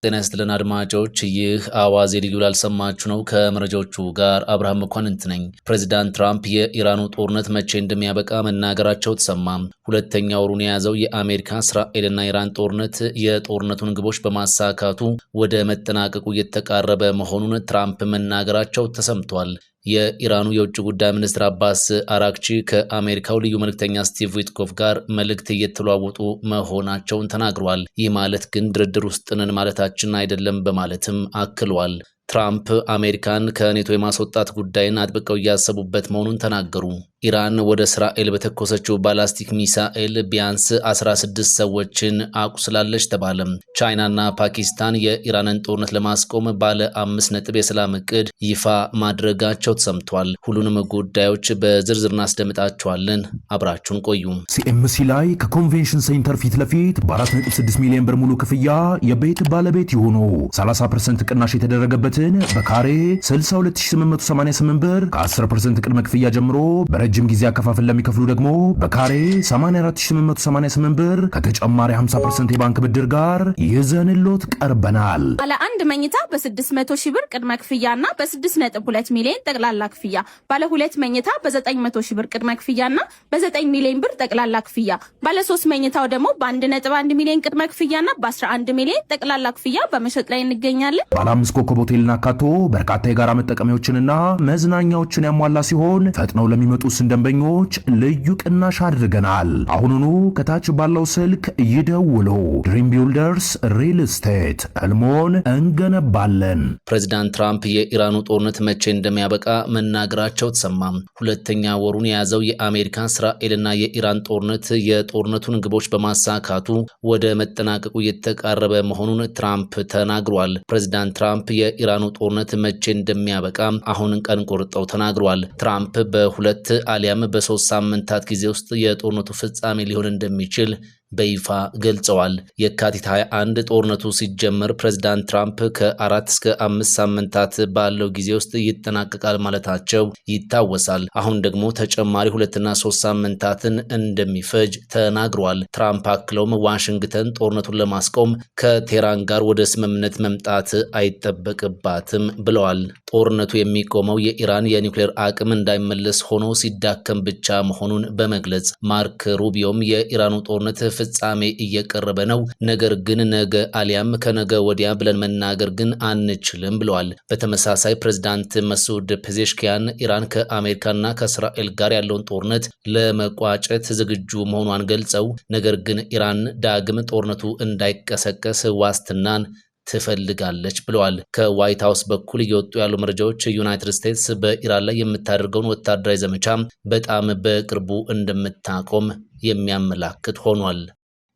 ጤና ይስጥልን አድማጮች፣ ይህ አዋዜ ልዩ ላልሰማችሁ ነው። ከመረጃዎቹ ጋር አብርሃም መኳንንት ነኝ። ፕሬዚዳንት ትራምፕ የኢራኑ ጦርነት መቼ እንደሚያበቃ መናገራቸው ተሰማ። ሁለተኛ ወሩን የያዘው የአሜሪካ እስራኤልና ኢራን ጦርነት የጦርነቱን ግቦች በማሳካቱ ወደ መጠናቀቁ እየተቃረበ መሆኑን ትራምፕ መናገራቸው ተሰምቷል። የኢራኑ የውጭ ጉዳይ ሚኒስትር አባስ አራክቺ ከአሜሪካው ልዩ መልእክተኛ ስቲቭ ዊትኮፍ ጋር መልእክት እየተለዋወጡ መሆናቸውን ተናግረዋል። ይህ ማለት ግን ድርድር ውስጥ ነን ማለታችን አይደለም በማለትም አክለዋል። ትራምፕ አሜሪካን ከኔቶ የማስወጣት ጉዳይን አጥብቀው እያሰቡበት መሆኑን ተናገሩ። ኢራን ወደ እስራኤል በተኮሰችው ባላስቲክ ሚሳኤል ቢያንስ 16 ሰዎችን አቁስላለች ተባለ። ቻይናና ፓኪስታን የኢራንን ጦርነት ለማስቆም ባለ 5 ነጥብ የሰላም እቅድ ይፋ ማድረጋቸው ተሰምቷል። ሁሉንም ጉዳዮች በዝርዝር እናስደምጣቸዋለን። አብራችሁን ቆዩ። ሲኤምሲ ላይ ከኮንቬንሽን ሴንተር ፊት ለፊት በ4.6 ሚሊዮን ብር ሙሉ ክፍያ የቤት ባለቤት የሆኑ 30% ቅናሽ የተደረገበትን በካሬ 62888 ብር ከ10% ቅድመ ክፍያ ጀምሮ ረጅም ጊዜ አከፋፈል ለሚከፍሉ ደግሞ በካሬ 84888 ብር ከተጨማሪ 50% የባንክ ብድር ጋር ይዘንሎት ቀርበናል። ባለ አንድ መኝታ በ600 ሺህ ብር ቅድመ ክፍያና በ6.2 ሚሊዮን ጠቅላላ ክፍያ፣ ባለ ሁለት መኝታ በ900 ሺህ ብር ቅድመ ክፍያና በ9 ሚሊዮን ብር ጠቅላላ ክፍያ፣ ባለ 3 መኝታው ደግሞ በ1.1 ሚሊዮን ቅድመ ክፍያና በ11 ሚሊዮን ጠቅላላ ክፍያ በመሸጥ ላይ እንገኛለን። ባለ 5 ኮከብ ሆቴልና አካቶ በርካታ የጋራ መጠቀሚያዎችንና መዝናኛዎችን ያሟላ ሲሆን ፈጥነው ለሚመጡ ደንበኞች ልዩ ቅናሽ አድርገናል። አሁኑኑ ከታች ባለው ስልክ ይደውሉ። ድሪም ቢልደርስ ሪል ስቴት ህልሞን እንገነባለን። ፕሬዚዳንት ትራምፕ የኢራኑ ጦርነት መቼ እንደሚያበቃ መናገራቸው ተሰማ። ሁለተኛ ወሩን የያዘው የአሜሪካ እስራኤልና የኢራን ጦርነት የጦርነቱን ግቦች በማሳካቱ ወደ መጠናቀቁ እየተቃረበ መሆኑን ትራምፕ ተናግሯል። ፕሬዚዳንት ትራምፕ የኢራኑ ጦርነት መቼ እንደሚያበቃ አሁን ቀን ቆርጠው ተናግሯል። ትራምፕ በሁለት አሊያም በ3 ሳምንታት ጊዜ ውስጥ የጦርነቱ ፍጻሜ ሊሆን እንደሚችል በይፋ ገልጸዋል። የካቲት 21 ጦርነቱ ሲጀመር ፕሬዚዳንት ትራምፕ ከ4 እስከ 5 ሳምንታት ባለው ጊዜ ውስጥ ይጠናቀቃል ማለታቸው ይታወሳል። አሁን ደግሞ ተጨማሪ 2 እና 3 ሳምንታትን እንደሚፈጅ ተናግረዋል። ትራምፕ አክለውም ዋሽንግተን ጦርነቱን ለማስቆም ከቴህራን ጋር ወደ ስምምነት መምጣት አይጠበቅባትም ብለዋል። ጦርነቱ የሚቆመው የኢራን የኒውክሌር አቅም እንዳይመለስ ሆኖ ሲዳከም ብቻ መሆኑን በመግለጽ ማርክ ሩቢዮም የኢራኑ ጦርነት ፍጻሜ እየቀረበ ነው፣ ነገር ግን ነገ አሊያም ከነገ ወዲያ ብለን መናገር ግን አንችልም ብለዋል። በተመሳሳይ ፕሬዝዳንት መሱድ ፔዜሽኪያን ኢራን ከአሜሪካና ከእስራኤል ጋር ያለውን ጦርነት ለመቋጨት ዝግጁ መሆኗን ገልጸው ነገር ግን ኢራን ዳግም ጦርነቱ እንዳይቀሰቀስ ዋስትናን ትፈልጋለች ብለዋል። ከዋይት ሃውስ በኩል እየወጡ ያሉ መረጃዎች ዩናይትድ ስቴትስ በኢራን ላይ የምታደርገውን ወታደራዊ ዘመቻ በጣም በቅርቡ እንደምታቆም የሚያመላክት ሆኗል።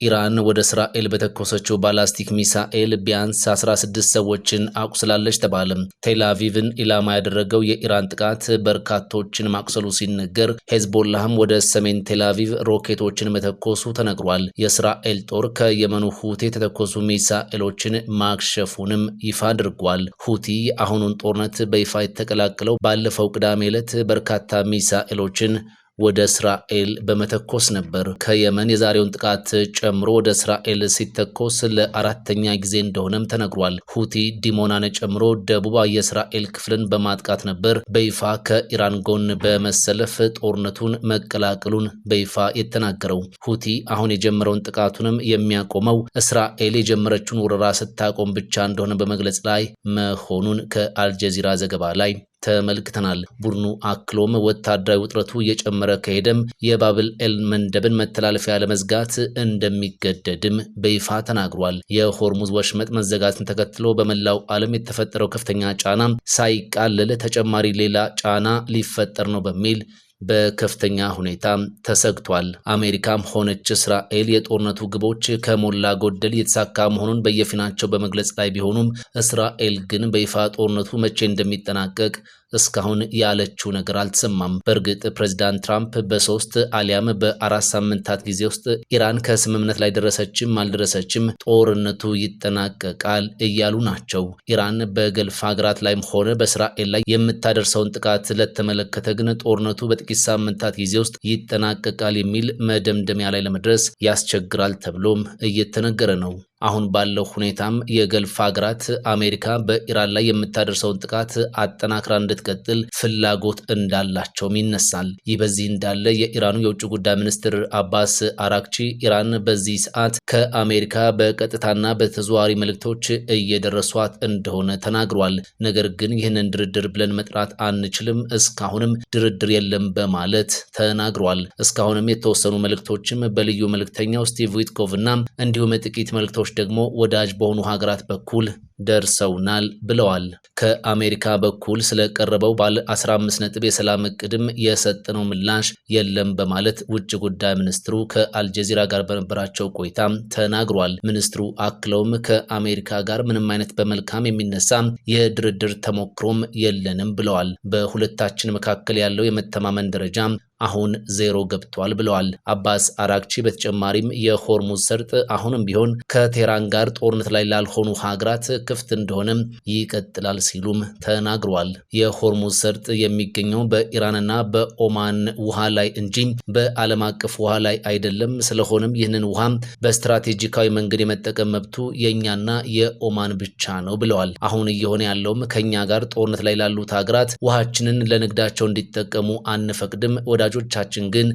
ኢራን ወደ እስራኤል በተኮሰችው ባላስቲክ ሚሳኤል ቢያንስ 16 ሰዎችን አቁስላለች ተባለ። ቴል አቪቭን ኢላማ ያደረገው የኢራን ጥቃት በርካቶችን ማቁሰሉ ሲነገር ሄዝቦላህም ወደ ሰሜን ቴል አቪቭ ሮኬቶችን መተኮሱ ተነግሯል። የእስራኤል ጦር ከየመኑ ሁቲ የተተኮሱ ሚሳኤሎችን ማክሸፉንም ይፋ አድርጓል። ሁቲ አሁኑን ጦርነት በይፋ የተቀላቀለው ባለፈው ቅዳሜ ዕለት በርካታ ሚሳኤሎችን ወደ እስራኤል በመተኮስ ነበር። ከየመን የዛሬውን ጥቃት ጨምሮ ወደ እስራኤል ሲተኮስ ለአራተኛ ጊዜ እንደሆነም ተነግሯል። ሁቲ ዲሞናን ጨምሮ ደቡባዊ የእስራኤል ክፍልን በማጥቃት ነበር በይፋ ከኢራን ጎን በመሰለፍ ጦርነቱን መቀላቀሉን በይፋ የተናገረው። ሁቲ አሁን የጀመረውን ጥቃቱንም የሚያቆመው እስራኤል የጀመረችውን ወረራ ስታቆም ብቻ እንደሆነ በመግለጽ ላይ መሆኑን ከአልጀዚራ ዘገባ ላይ ተመልክተናል። ቡድኑ አክሎም ወታደራዊ ውጥረቱ እየጨመረ ከሄደም የባብል ኤል መንደብን መተላለፊያ ለመዝጋት እንደሚገደድም በይፋ ተናግሯል። የሆርሙዝ ወሽመጥ መዘጋትን ተከትሎ በመላው ዓለም የተፈጠረው ከፍተኛ ጫና ሳይቃለል ተጨማሪ ሌላ ጫና ሊፈጠር ነው በሚል በከፍተኛ ሁኔታ ተሰግቷል። አሜሪካም ሆነች እስራኤል የጦርነቱ ግቦች ከሞላ ጎደል የተሳካ መሆኑን በየፊናቸው በመግለጽ ላይ ቢሆኑም እስራኤል ግን በይፋ ጦርነቱ መቼ እንደሚጠናቀቅ እስካሁን ያለችው ነገር አልተሰማም። በእርግጥ ፕሬዚዳንት ትራምፕ በ3 አሊያም በ4 ሳምንታት ጊዜ ውስጥ ኢራን ከስምምነት ላይ ደረሰችም አልደረሰችም ጦርነቱ ይጠናቀቃል እያሉ ናቸው። ኢራን በገልፍ ሀገራት ላይም ሆነ በእስራኤል ላይ የምታደርሰውን ጥቃት ለተመለከተ ግን ጦርነቱ በጥቂት ሳምንታት ጊዜ ውስጥ ይጠናቀቃል የሚል መደምደሚያ ላይ ለመድረስ ያስቸግራል ተብሎም እየተነገረ ነው። አሁን ባለው ሁኔታም የገልፍ ሀገራት አሜሪካ በኢራን ላይ የምታደርሰውን ጥቃት አጠናክራ እንድትቀጥል ፍላጎት እንዳላቸውም ይነሳል። ይህ በዚህ እንዳለ የኢራኑ የውጭ ጉዳይ ሚኒስትር አባስ አራክቺ ኢራን በዚህ ሰዓት ከአሜሪካ በቀጥታና በተዘዋዋሪ መልእክቶች እየደረሷት እንደሆነ ተናግሯል። ነገር ግን ይህንን ድርድር ብለን መጥራት አንችልም፣ እስካሁንም ድርድር የለም በማለት ተናግሯል። እስካሁንም የተወሰኑ መልእክቶችም በልዩ መልእክተኛው ስቲቭ ዊትኮቭ እና እንዲሁም ጥቂት መልእክቶች ደግሞ ወዳጅ በሆኑ ሀገራት በኩል ደርሰውናል ብለዋል። ከአሜሪካ በኩል ስለቀረበው ባለ 15 ነጥብ የሰላም እቅድም የሰጠነው ምላሽ የለም በማለት ውጭ ጉዳይ ሚኒስትሩ ከአልጀዚራ ጋር በነበራቸው ቆይታ ተናግሯል። ሚኒስትሩ አክለውም ከአሜሪካ ጋር ምንም አይነት በመልካም የሚነሳ የድርድር ተሞክሮም የለንም ብለዋል። በሁለታችን መካከል ያለው የመተማመን ደረጃ አሁን ዜሮ ገብቷል ብለዋል። አባስ አራክቺ በተጨማሪም የሆርሙዝ ሰርጥ አሁንም ቢሆን ከቴህራን ጋር ጦርነት ላይ ላልሆኑ ሀገራት ክፍት እንደሆነም ይቀጥላል ሲሉም ተናግሯል። የሆርሙዝ ሰርጥ የሚገኘው በኢራንና በኦማን ውሃ ላይ እንጂ በዓለም አቀፍ ውሃ ላይ አይደለም። ስለሆነም ይህንን ውሃ በስትራቴጂካዊ መንገድ የመጠቀም መብቱ የኛና የኦማን ብቻ ነው ብለዋል። አሁን እየሆነ ያለውም ከኛ ጋር ጦርነት ላይ ላሉት ሀገራት ውሃችንን ለንግዳቸው እንዲጠቀሙ አንፈቅድም፣ ወዳጆቻችን ግን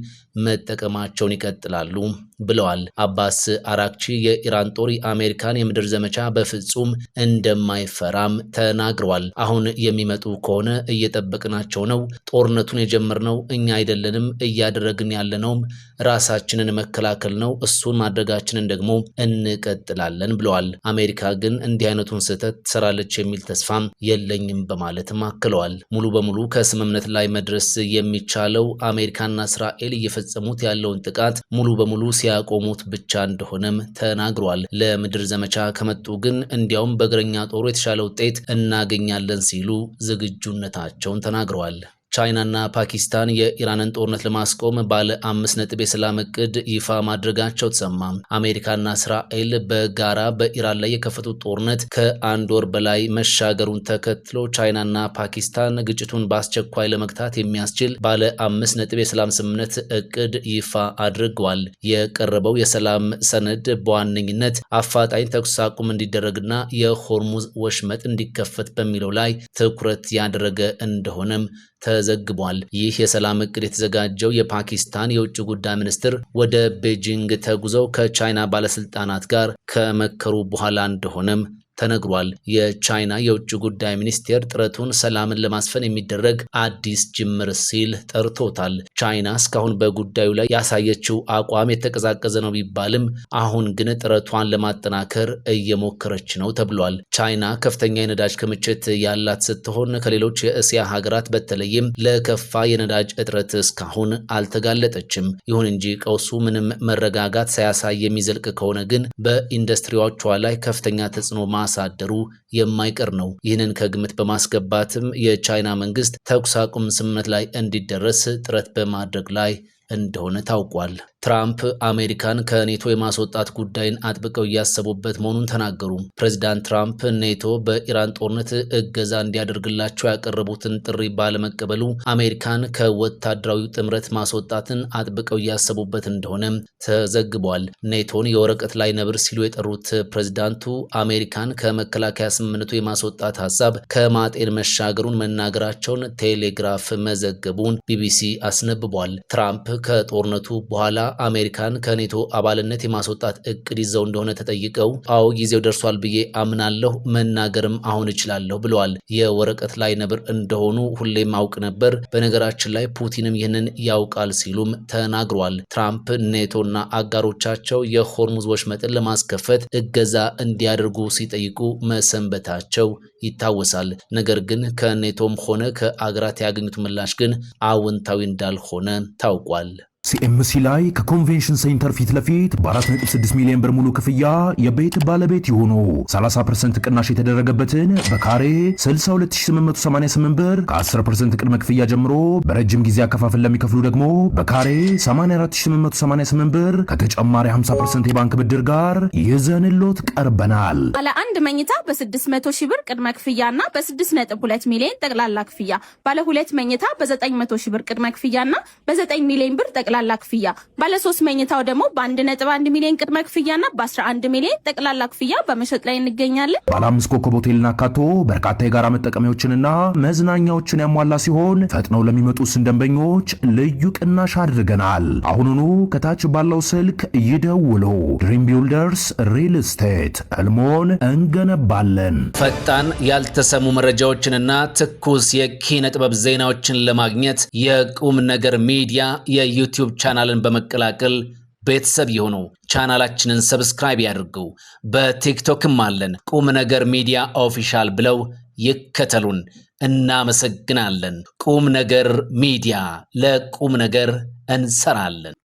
መጠቀማቸውን ይቀጥላሉ ብለዋል። አባስ አራክቺ የኢራን ጦር የአሜሪካን የምድር ዘመቻ በፍጹም እንደማይፈራም ተናግረዋል። አሁን የሚመጡ ከሆነ እየጠበቅናቸው ነው። ጦርነቱን የጀመርነው እኛ አይደለንም፣ እያደረግን ያለነውም ራሳችንን መከላከል ነው። እሱን ማድረጋችንን ደግሞ እንቀጥላለን ብለዋል። አሜሪካ ግን እንዲህ አይነቱን ስህተት ትሰራለች የሚል ተስፋም የለኝም በማለትም አክለዋል። ሙሉ በሙሉ ከስምምነት ላይ መድረስ የሚቻለው አሜሪካና እስራኤል እየፈጸሙት ያለውን ጥቃት ሙሉ በሙሉ ሲያቆሙት ብቻ እንደሆነም ተናግሯል። ለምድር ዘመቻ ከመጡ ግን እንዲያውም በእግረኛ ጦሩ የተሻለ ውጤት እናገኛለን ሲሉ ዝግጁነታቸውን ተናግረዋል። ቻይናና ፓኪስታን የኢራንን ጦርነት ለማስቆም ባለ 5 ነጥብ የሰላም እቅድ ይፋ ማድረጋቸው ተሰማ። አሜሪካና እስራኤል በጋራ በኢራን ላይ የከፈቱት ጦርነት ከአንድ ወር በላይ መሻገሩን ተከትሎ ቻይናና ፓኪስታን ግጭቱን በአስቸኳይ ለመግታት የሚያስችል ባለ 5 ነጥብ የሰላም ስምምነት እቅድ ይፋ አድርገዋል። የቀረበው የሰላም ሰነድ በዋነኝነት አፋጣኝ ተኩስ አቁም እንዲደረግና የሆርሙዝ ወሽመጥ እንዲከፈት በሚለው ላይ ትኩረት ያደረገ እንደሆነም ተዘግቧል። ይህ የሰላም እቅድ የተዘጋጀው የፓኪስታን የውጭ ጉዳይ ሚኒስትር ወደ ቤጂንግ ተጉዘው ከቻይና ባለስልጣናት ጋር ከመከሩ በኋላ እንደሆነም ተነግሯል። የቻይና የውጭ ጉዳይ ሚኒስቴር ጥረቱን ሰላምን ለማስፈን የሚደረግ አዲስ ጅምር ሲል ጠርቶታል። ቻይና እስካሁን በጉዳዩ ላይ ያሳየችው አቋም የተቀዛቀዘ ነው ቢባልም አሁን ግን ጥረቷን ለማጠናከር እየሞከረች ነው ተብሏል። ቻይና ከፍተኛ የነዳጅ ክምችት ያላት ስትሆን ከሌሎች የእስያ ሀገራት በተለይም ለከፋ የነዳጅ እጥረት እስካሁን አልተጋለጠችም። ይሁን እንጂ ቀውሱ ምንም መረጋጋት ሳያሳይ የሚዘልቅ ከሆነ ግን በኢንዱስትሪዎቿ ላይ ከፍተኛ ተጽዕኖ ማሳደሩ የማይቀር ነው። ይህንን ከግምት በማስገባትም የቻይና መንግስት ተኩስ አቁም ስምምነት ላይ እንዲደረስ ጥረት በማድረግ ላይ እንደሆነ ታውቋል። ትራምፕ አሜሪካን ከኔቶ የማስወጣት ጉዳይን አጥብቀው እያሰቡበት መሆኑን ተናገሩ። ፕሬዚዳንት ትራምፕ ኔቶ በኢራን ጦርነት እገዛ እንዲያደርግላቸው ያቀረቡትን ጥሪ ባለመቀበሉ አሜሪካን ከወታደራዊ ጥምረት ማስወጣትን አጥብቀው እያሰቡበት እንደሆነ ተዘግቧል። ኔቶን የወረቀት ላይ ነብር ሲሉ የጠሩት ፕሬዚዳንቱ አሜሪካን ከመከላከያ ስምምነቱ የማስወጣት ሀሳብ ከማጤን መሻገሩን መናገራቸውን ቴሌግራፍ መዘገቡን ቢቢሲ አስነብቧል። ትራምፕ ከጦርነቱ በኋላ አሜሪካን ከኔቶ አባልነት የማስወጣት እቅድ ይዘው እንደሆነ ተጠይቀው አዎ ጊዜው ደርሷል ብዬ አምናለሁ፣ መናገርም አሁን እችላለሁ ብለዋል። የወረቀት ላይ ነብር እንደሆኑ ሁሌም አውቅ ነበር፣ በነገራችን ላይ ፑቲንም ይህንን ያውቃል ሲሉም ተናግሯል። ትራምፕ ኔቶና አጋሮቻቸው የሆርሙዝ ወሽመጥን ለማስከፈት እገዛ እንዲያደርጉ ሲጠይቁ መሰንበታቸው ይታወሳል። ነገር ግን ከኔቶም ሆነ ከአገራት ያገኙት ምላሽ ግን አዎንታዊ እንዳልሆነ ታውቋል። ሲኤምሲ ላይ ከኮንቬንሽን ሴንተር ፊት ለፊት በ4.6 ሚሊዮን ብር ሙሉ ክፍያ የቤት ባለቤት የሆኑ 30% ቅናሽ የተደረገበትን በካሬ 62888 ብር ከ10% ቅድመ ክፍያ ጀምሮ በረጅም ጊዜ አከፋፈል ለሚከፍሉ ደግሞ በካሬ 84888 ብር ከተጨማሪ 50% የባንክ ብድር ጋር ይዘንሎት ቀርበናል። ባለ አንድ መኝታ በ600 ሺህ ብር ቅድመ ክፍያና በ6.2 ሚሊዮን ጠቅላላ ክፍያ፣ ባለ ሁለት መኝታ በ900 ሺህ ብር ቅድመ ክፍያና በ9 ሚሊዮን ብር ጠቅላላ ክፍያ፣ ባለ 3 መኝታው ደግሞ በ1.1 ሚሊዮን ቅድመ ክፍያና በ11 ሚሊዮን ጠቅላላ ክፍያ በመሸጥ ላይ እንገኛለን። ባለ 5 ኮከብ ሆቴልና አካቶ በርካታ የጋራ መጠቀሚያዎችንና መዝናኛዎችን ያሟላ ሲሆን ፈጥነው ለሚመጡ ደንበኞች ልዩ ቅናሽ አድርገናል። አሁኑኑ ከታች ባለው ስልክ ይደውሉ። ድሪም ቢልደርስ ሪል ስቴት ህልሞን እንገነባለን። ፈጣን ያልተሰሙ መረጃዎችንና ትኩስ የኪነ ጥበብ ዜናዎችን ለማግኘት የቁም ነገር ሚዲያ የዩቲዩብ ቻናልን በመቀላቀል ቤተሰብ የሆኑ ቻናላችንን ሰብስክራይብ ያድርጉ። በቲክቶክም አለን። ቁም ነገር ሚዲያ ኦፊሻል ብለው ይከተሉን። እናመሰግናለን። ቁም ነገር ሚዲያ፣ ለቁም ነገር እንሰራለን።